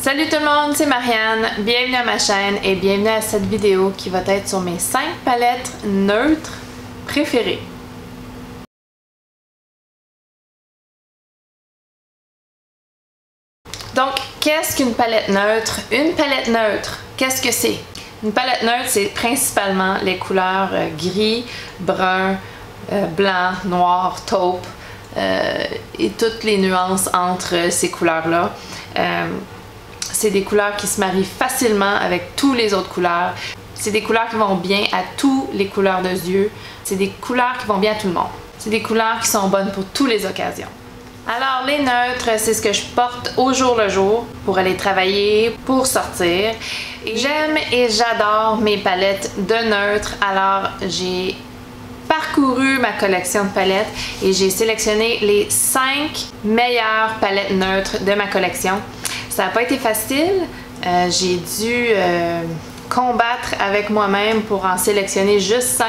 Salut tout le monde, c'est Marianne, bienvenue à ma chaîne et bienvenue à cette vidéo qui va être sur mes 5 palettes neutres préférées. Donc, qu'est-ce qu'une palette neutre? Une palette neutre, qu'est-ce que c'est? Une palette neutre, c'est principalement les couleurs gris, brun, blanc, noir, taupe et toutes les nuances entre ces couleurs-là. C'est des couleurs qui se marient facilement avec toutes les autres couleurs. C'est des couleurs qui vont bien à toutes les couleurs de yeux. C'est des couleurs qui vont bien à tout le monde. C'est des couleurs qui sont bonnes pour toutes les occasions. Alors les neutres, c'est ce que je porte au jour le jour pour aller travailler, pour sortir. J'aime et j'adore mes palettes de neutres. Alors j'ai parcouru ma collection de palettes et j'ai sélectionné les 5 meilleures palettes neutres de ma collection. Ça n'a pas été facile, j'ai dû combattre avec moi-même pour en sélectionner juste 5.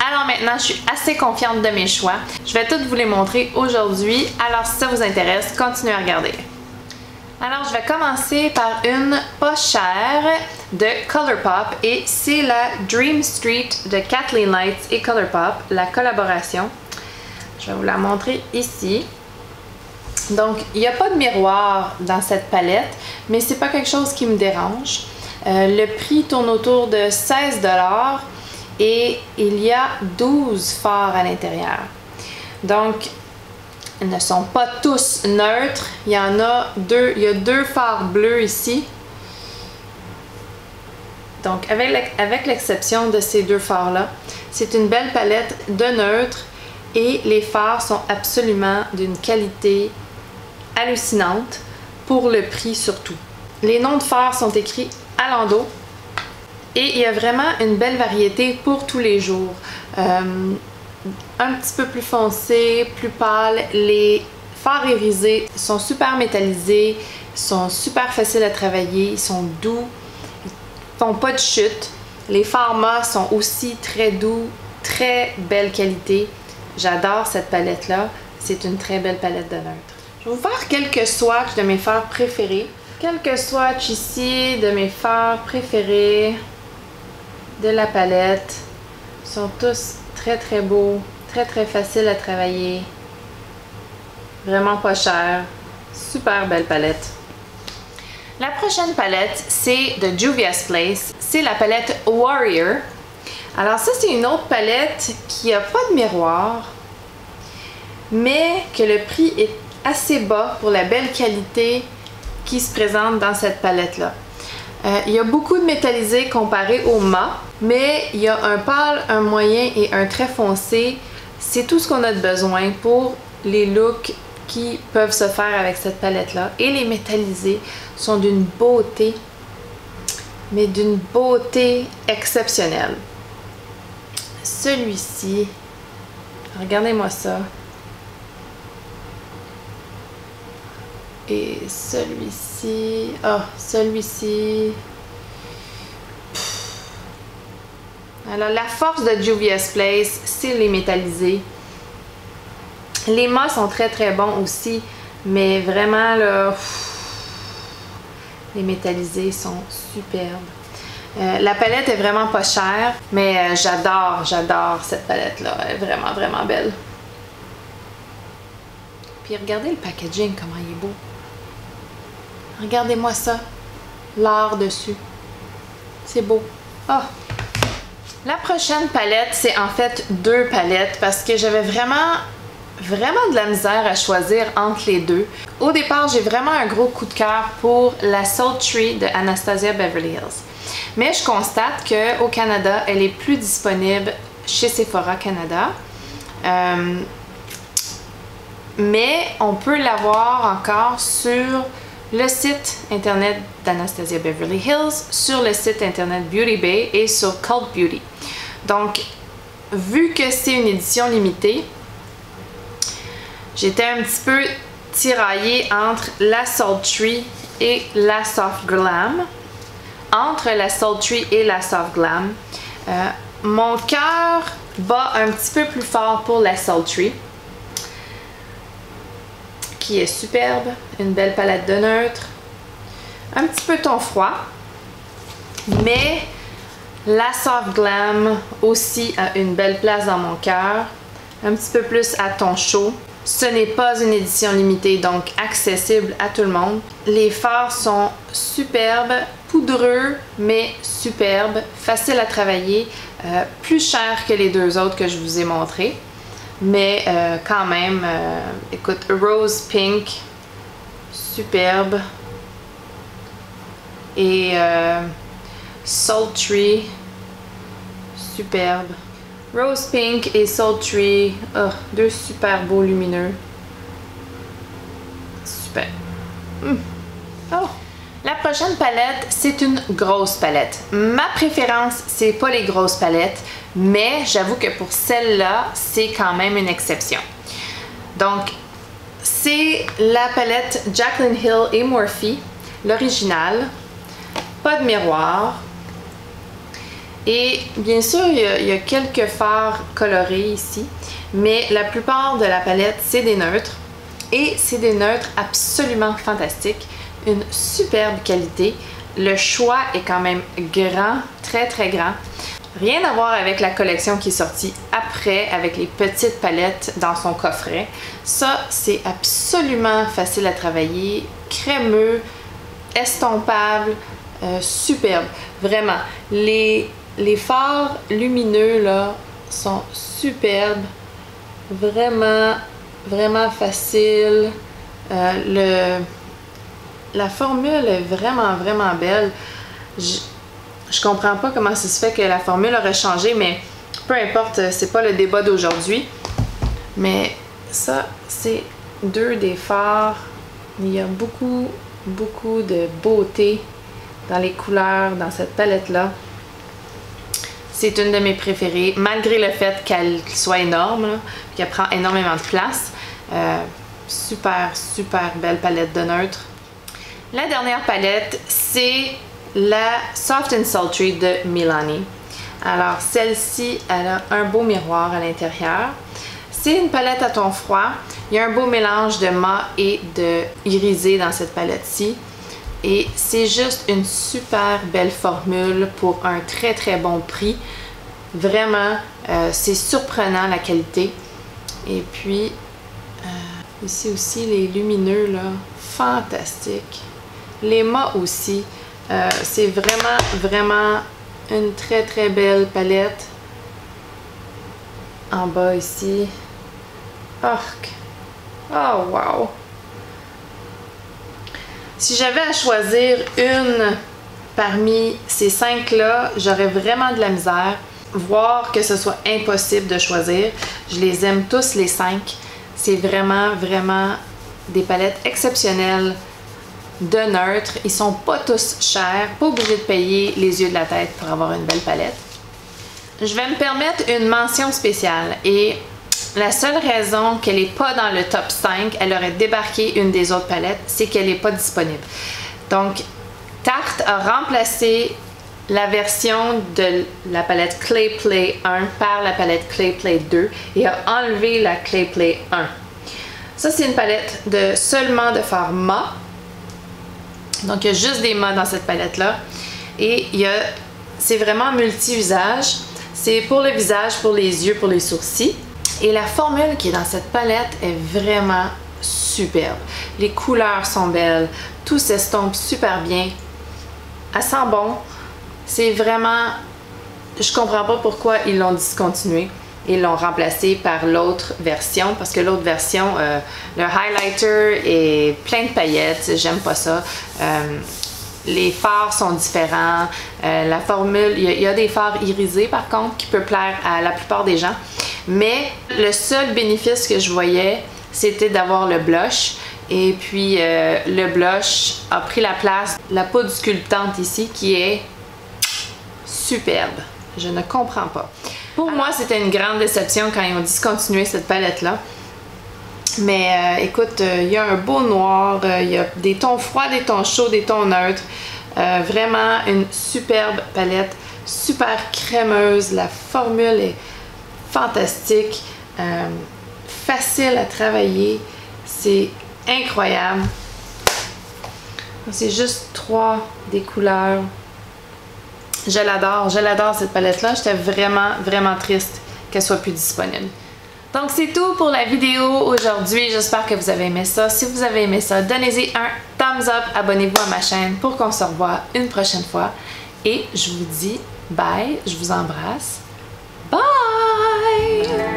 Alors maintenant, je suis assez confiante de mes choix. Je vais toutes vous les montrer aujourd'hui, alors si ça vous intéresse, continuez à regarder. Alors je vais commencer par une pas chère de Colourpop et c'est la Dream Street de Kathleen Lights et Colourpop, la collaboration. Je vais vous la montrer ici. Donc, il n'y a pas de miroir dans cette palette, mais c'est pas quelque chose qui me dérange. Le prix tourne autour de 16 $ et il y a 12 fards à l'intérieur. Donc, ils ne sont pas tous neutres. Il y en a deux. Il y a 2 fards bleus ici. Donc, avec l'exception de ces 2 fards-là, c'est une belle palette de neutres et les fards sont absolument d'une qualité hallucinante pour le prix surtout. Les noms de fards sont écrits à l'endos et il y a vraiment une belle variété pour tous les jours. Un petit peu plus foncé, plus pâle. Les fards irisés sont super métallisés, sont super faciles à travailler, ils sont doux, ils font pas de chute. Les fards mat sont aussi très doux, très belle qualité. J'adore cette palette là, c'est une très belle palette de neutres. Je vais vous faire quelques swatchs de mes fards préférés. Quelques swatchs ici de mes fards préférés de la palette. Ils sont tous très très beaux, très très faciles à travailler. Vraiment pas cher. Super belle palette. La prochaine palette, c'est de Juvia's Place. C'est la palette Warrior. Alors ça, c'est une autre palette qui n'a pas de miroir, mais que le prix est assez bas pour la belle qualité qui se présente dans cette palette-là. Il y a beaucoup de métallisé comparé au mat, mais il y a un pâle, un moyen et un très foncé. C'est tout ce qu'on a de besoin pour les looks qui peuvent se faire avec cette palette-là. Et les métallisés sont d'une beauté, mais d'une beauté exceptionnelle. Celui-ci, regardez-moi ça. Et celui-ci, celui-ci. Alors la force de Juvia's Place, c'est les métallisés. Les mats sont très très bons aussi, mais vraiment là, les métallisés sont superbes. La palette est vraiment pas chère, mais j'adore cette palette-là. Elle est vraiment vraiment belle. Puis regardez le packaging, comment il est beau. Regardez-moi ça. L'art dessus. C'est beau. Ah! La prochaine palette, c'est en fait 2 palettes parce que j'avais vraiment de la misère à choisir entre les deux. Au départ, j'ai vraiment un gros coup de cœur pour la Sultry de Anastasia Beverly Hills. Mais je constate qu'au Canada, elle est plus disponible chez Sephora Canada. Mais on peut l'avoir encore sur le site internet d'Anastasia Beverly Hills, sur le site internet Beauty Bay et sur Cult Beauty. Donc, vu que c'est une édition limitée, j'étais un petit peu tiraillée entre la Sultry et la Soft Glam. Entre la Sultry et la Soft Glam, mon cœur bat un petit peu plus fort pour la Sultry, qui est superbe, une belle palette de neutres. un petit peu ton froid, mais la Soft Glam aussi a une belle place dans mon cœur, un petit peu plus à ton chaud. Ce n'est pas une édition limitée, donc accessible à tout le monde. Les fards sont superbes, poudreux, mais superbes, faciles à travailler, plus chers que les deux autres que je vous ai montrés. Mais quand même, écoute, Rose Pink, superbe. Et Sultry, superbe. Rose Pink et Sultry, oh, deux super beaux lumineux. Super. Oh. La prochaine palette, c'est une grosse palette. Ma préférence, c'est pas les grosses palettes, mais j'avoue que pour celle-là, c'est quand même une exception. Donc, c'est la palette Jaclyn Hill et Morphe, l'original. Pas de miroir. Et bien sûr, il y a quelques fards colorés ici, mais la plupart de la palette, c'est des neutres. Et c'est des neutres absolument fantastiques. Une superbe qualité. Le choix est quand même grand, très très grand. Rien à voir avec la collection qui est sortie après, avec les petites palettes dans son coffret. Ça, c'est absolument facile à travailler, crémeux, estompable, superbe. Vraiment. Les fards lumineux là sont superbes, vraiment, vraiment faciles. La formule est vraiment, vraiment belle. Je comprends pas comment ça se fait que la formule aurait changé, mais peu importe, c'est pas le débat d'aujourd'hui. Mais ça, c'est deux des fards. Il y a beaucoup, beaucoup de beauté dans les couleurs, dans cette palette-là. C'est une de mes préférées, malgré le fait qu'elle soit énorme, qu'elle prend énormément de place. Super, super belle palette de neutres. La dernière palette, c'est la Soft and Sultry de Milani. Alors, celle-ci, elle a un beau miroir à l'intérieur. C'est une palette à ton froid. Il y a un beau mélange de mat et de irisé dans cette palette-ci. Et c'est juste une super belle formule pour un très très bon prix. Vraiment, c'est surprenant la qualité. Et puis, ici aussi, les lumineux, là, fantastiques. Les mats aussi. C'est vraiment, vraiment une très très belle palette. En bas ici. Arc. Oh, wow! Si j'avais à choisir une parmi ces 5-là, j'aurais vraiment de la misère. Voire que ce soit impossible de choisir. Je les aime tous les 5. C'est vraiment, vraiment des palettes exceptionnelles de neutres. Ils sont pas tous chers. Pas obligé de payer les yeux de la tête pour avoir une belle palette. Je vais me permettre une mention spéciale. Et la seule raison qu'elle n'est pas dans le top 5, elle aurait débarqué une des autres palettes, c'est qu'elle n'est pas disponible. Donc, Tarte a remplacé la version de la palette Clay Play 1 par la palette Clay Play 2 et a enlevé la Clay Play 1. Ça, c'est une palette seulement de fards mat. Donc, il y a juste des mats dans cette palette-là. Et c'est vraiment multi-usage. C'est pour le visage, pour les yeux, pour les sourcils. Et la formule qui est dans cette palette est vraiment superbe. Les couleurs sont belles, tout s'estompe super bien. Elle sent bon. C'est vraiment... Je comprends pas pourquoi ils l'ont discontinué. Ils l'ont remplacé par l'autre version, parce que l'autre version, le highlighter est plein de paillettes. J'aime pas ça. Les fards sont différents. La formule, il y a des fards irisés par contre qui peut plaire à la plupart des gens. Mais le seul bénéfice que je voyais, c'était d'avoir le blush. Et puis le blush a pris la place de la poudre sculptante ici qui est superbe. Je ne comprends pas. Pour moi, c'était une grande déception quand ils ont discontinué cette palette-là. Mais écoute, il y a un beau noir, il y a des tons froids, des tons chauds, des tons neutres. Vraiment une superbe palette, super crémeuse. La formule est fantastique, facile à travailler. C'est incroyable. C'est juste 3 des couleurs. Je l'adore cette palette-là. J'étais vraiment triste qu'elle soit plus disponible. Donc c'est tout pour la vidéo aujourd'hui. J'espère que vous avez aimé ça. Si vous avez aimé ça, donnez-y un thumbs up. Abonnez-vous à ma chaîne pour qu'on se revoie une prochaine fois. Et je vous dis bye. Je vous embrasse. Bye!